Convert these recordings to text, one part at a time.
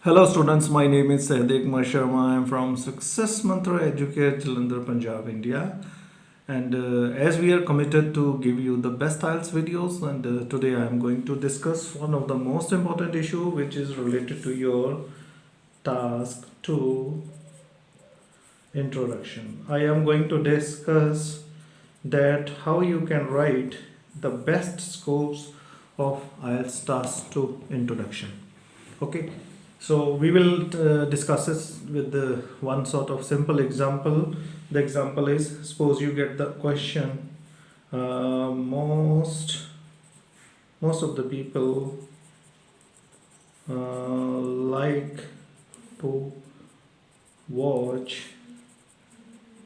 Hello students, my name is Sahdev Sharma. I am from Success Mantra Educate, Jalandhar, Punjab, India. And as we are committed to give you the best IELTS videos, and today I am going to discuss one of the most important issue which is related to your task 2 introduction. I am going to discuss that how you can write the best scopes of IELTS task 2 introduction. Okay, so we will discuss this with the one sort of simple example. The example is, suppose you get the question, most of the people like to watch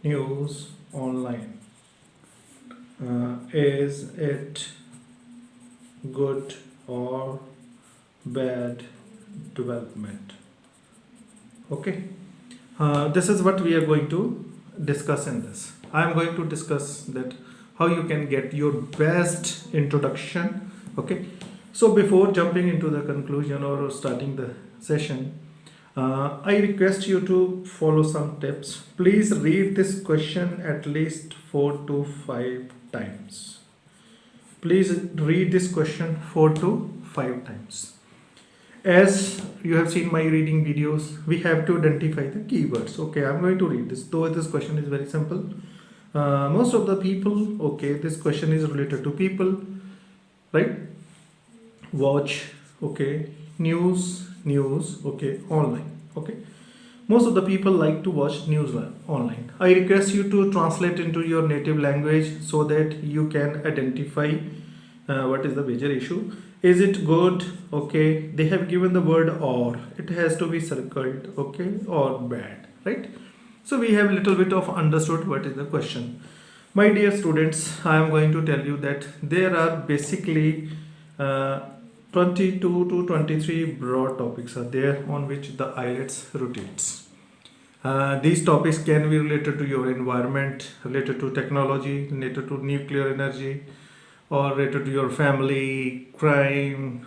news online. Is it good or bad development? Okay, this is what we are going to discuss in this. I am going to discuss that how you can get your best introduction. Okay, so before jumping into the conclusion or starting the session, I request you to follow some tips. Please read this question at least 4 to 5 times. Please read this question 4 to 5 times. As you have seen my reading videos, we have to identify the keywords. Okay, I'm going to read this, though this question is very simple. Most of the people, okay, this question is related to people, right? Watch, okay, news, okay, online, okay. Most of the people like to watch news online. I request you to translate into your native language so that you can identify what is the major issue. Is it good? Okay, they have given the word or, it has to be circled, okay, or bad, right? So we have a little bit of understood what is the question. My dear students, I am going to tell you that there are basically 22 to 23 broad topics are there on which the IELTS rotates. These topics can be related to your environment, related to technology, related to nuclear energy, or related to your family, crime,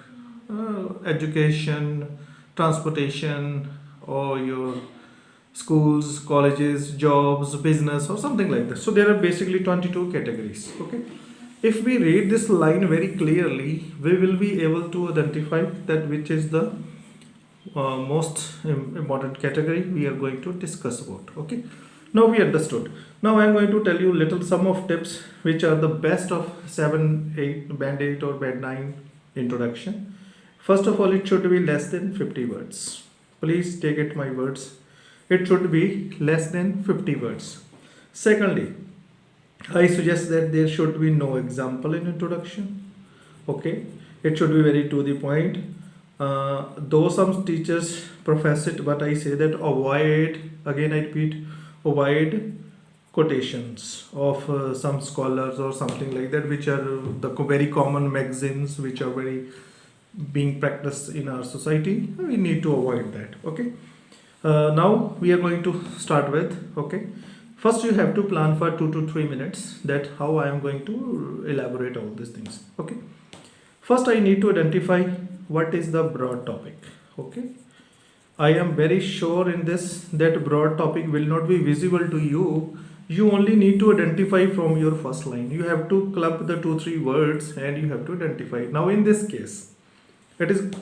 education, transportation, or your schools, colleges, jobs, business, or something like that. So there are basically 22 categories. Okay, if we read this line very clearly, we will be able to identify that which is the most important category we are going to discuss about. Okay, now we understood. Now I am going to tell you little sum of tips which are the best of 7, 8, band 8 or band 9 introduction. First of all, it should be less than 50 words. Please take it my words. It should be less than 50 words. Secondly, I suggest that there should be no example in introduction. Okay, it should be very to the point. Though some teachers profess it, but I say that avoid, again I repeat, avoid quotations of some scholars or something like that, which are the very common maxims which are very being practiced in our society. We need to avoid that. Okay, now we are going to start with, okay, first you have to plan for 2 to 3 minutes that how I am going to elaborate all these things. Okay, first I need to identify what is the broad topic. Okay, I am very sure in this that broad topic will not be visible to you. You only need to identify from your first line. You have to club the 2-3 words and you have to identify. Now in this case, it is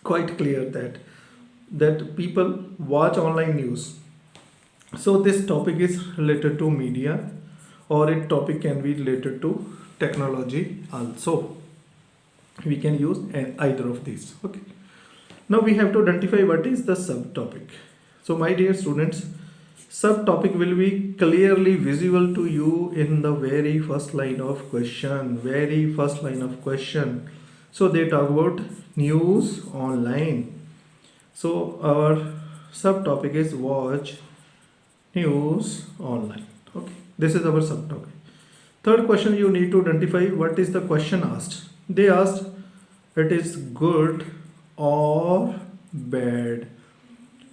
quite clear that people watch online news. So this topic is related to media, or a topic can be related to technology also. We can use either of these. Okay, now we have to identify what is the subtopic. So my dear students, subtopic will be clearly visible to you in the very first line of question. So they talk about news online. So our subtopic is watch news online. Okay, this is our subtopic. Third question, you need to identify what is the question asked. They asked, it is good or bad.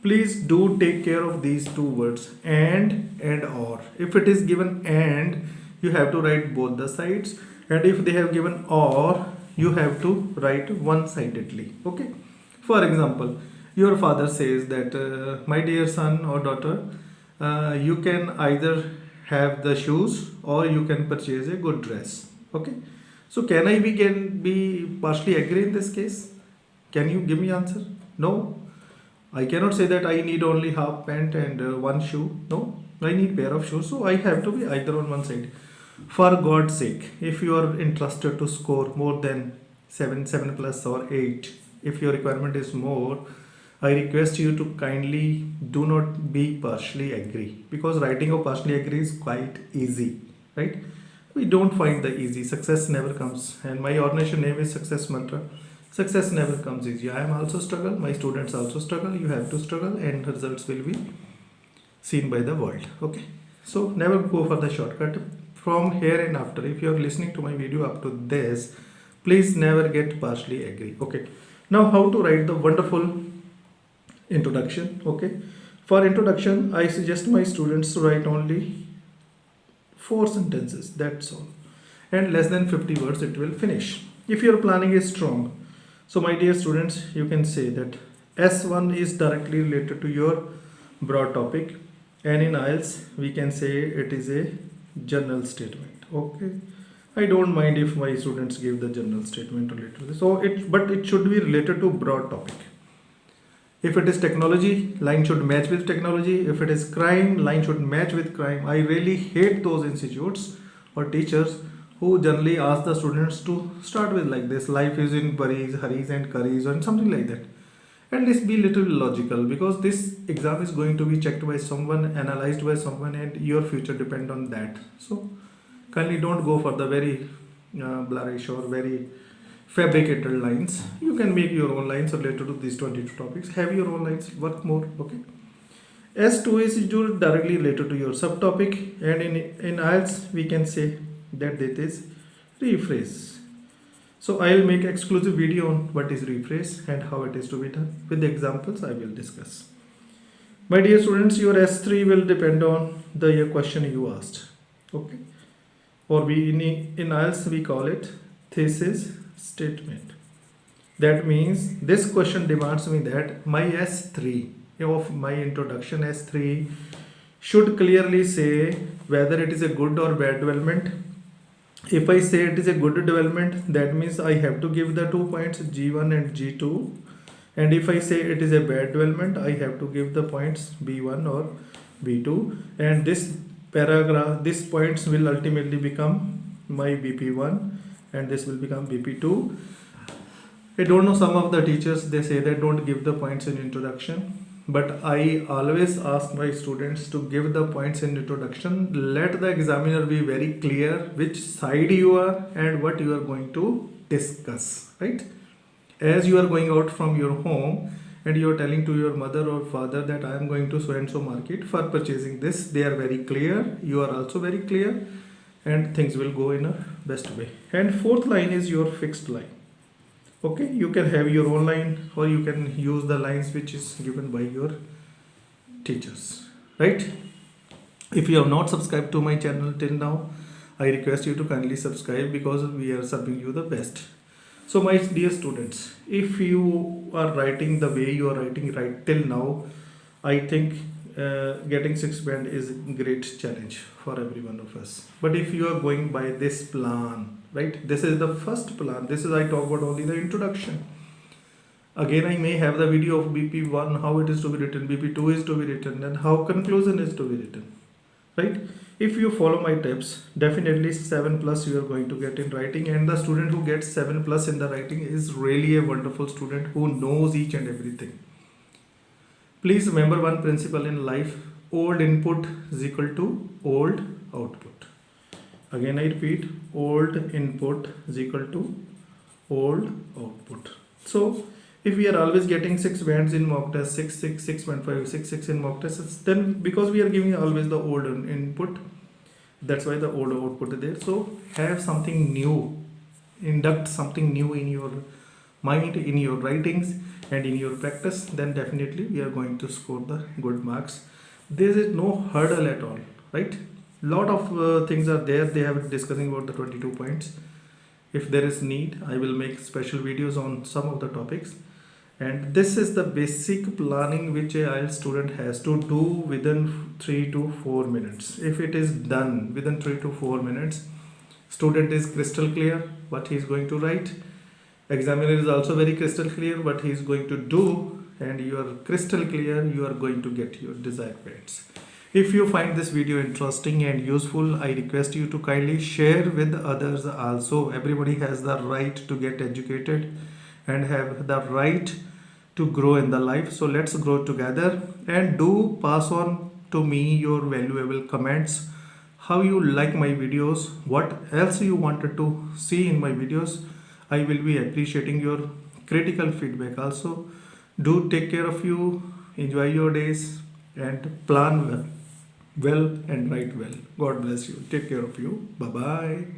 Please do take care of these two words, and or. If it is given and, you have to write both the sides, and if they have given or, you have to write one-sidedly. Okay, for example, Your father says that, my dear son or daughter, you can either have the shoes or you can purchase a good dress. Okay. So can I can be partially agree in this case? Can you give me answer? No. I cannot say that I need only half pant and one shoe. No, I need pair of shoes. So I have to be either on one side. For God's sake, if you are interested to score more than 7 plus or 8, if your requirement is more, I request you to kindly do not be partially agree, because writing of partially agree is quite easy, right? We don't find the easy. Success never comes, and my ordination name is Success Mantra. Success never comes easy. I am also struggle. My students also struggle. You have to struggle, and results will be seen by the world. Okay. So never go for the shortcut. From here and after, if you are listening to my video up to this, please never get partially agree. Okay. Now how to write the wonderful introduction. Okay. For introduction, I suggest my students to write only 4 sentences. That's all. And less than 50 words it will finish. If your planning is strong, so my dear students, you can say that S1 is directly related to your broad topic, and in IELTS we can say it is a general statement. Okay, I don't mind if my students give the general statement related to this. So but it should be related to broad topic. If it is technology, line should match with technology. If it is crime, line should match with crime. I really hate those institutes or teachers who generally ask the students to start with like this: life is in worries, hurries and curries, or something like that. At least be little logical, because this exam is going to be checked by someone, analyzed by someone, and your future depend on that. So kindly don't go for the very blurrish or very fabricated lines. You can make your own lines related to these 22 topics. Have your own lines, work more. Okay. S2 is directly related to your subtopic, and in IELTS we can say that it is rephrase. So I will make exclusive video on what is rephrase and how it is to be done. With the examples I will discuss. My dear students, your S3 will depend on the question you asked. Okay. Or we in IELTS we call it thesis statement. That means this question demands me that my S3 of my introduction, S3 should clearly say whether it is a good or bad development. If I say it is a good development, that means I have to give the 2 points G1 and G2. And if I say it is a bad development, I have to give the points B1 or B2. And this paragraph, these points will ultimately become my BP1, and this will become BP2. I don't know, some of the teachers, they say that don't give the points in introduction. But I always ask my students to give the points in introduction. Let the examiner be very clear which side you are and what you are going to discuss, right? As you are going out from your home and you are telling to your mother or father that I am going to so and so market for purchasing this, they are very clear. You are also very clear, and things will go in a best way. And fourth line is your fixed line. Okay, you can have your own line, or you can use the lines which is given by your teachers, right? If you have not subscribed to my channel till now, I request you to kindly subscribe, because we are serving you the best. So my dear students, if you are writing the way you are writing right till now, I think getting 6 band is a great challenge for every one of us. But if you are going by this plan, right, this is the first plan. This is, I talk about only the introduction. Again, I may have the video of BP1, how it is to be written, BP2 is to be written, and how conclusion is to be written, right? If you follow my tips, definitely 7 plus you are going to get in writing, and the student who gets 7 plus in the writing is really a wonderful student who knows each and everything. Please remember one principle in life: old input is equal to old output. Again I repeat, old input is equal to old output. So if we are always getting 6 bands in mock test, 6, 6, 6.5, 6, 6 in mock tests, then because we are giving always the old input, that's why the old output is there. So have something new, induct something new in your mind, in your writings and in your practice, then definitely we are going to score the good marks. There is no hurdle at all, right? Lot of things are there. They have discussing about the 22 points. If there is need, I will make special videos on some of the topics. And this is the basic planning which a IELTS student has to do within 3 to 4 minutes. If it is done within 3 to 4 minutes, student is crystal clear what he is going to write. Examiner is also very crystal clear what he is going to do, and you are crystal clear, you are going to get your desired grades. If you find this video interesting and useful, I request you to kindly share with others also. Everybody has the right to get educated and have the right to grow in the life. So let's grow together, and do pass on to me your valuable comments, how you like my videos, what else you wanted to see in my videos. I will be appreciating your critical feedback also. Do take care of you, enjoy your days, and plan well and write well. God bless you. Take care of you. Bye bye.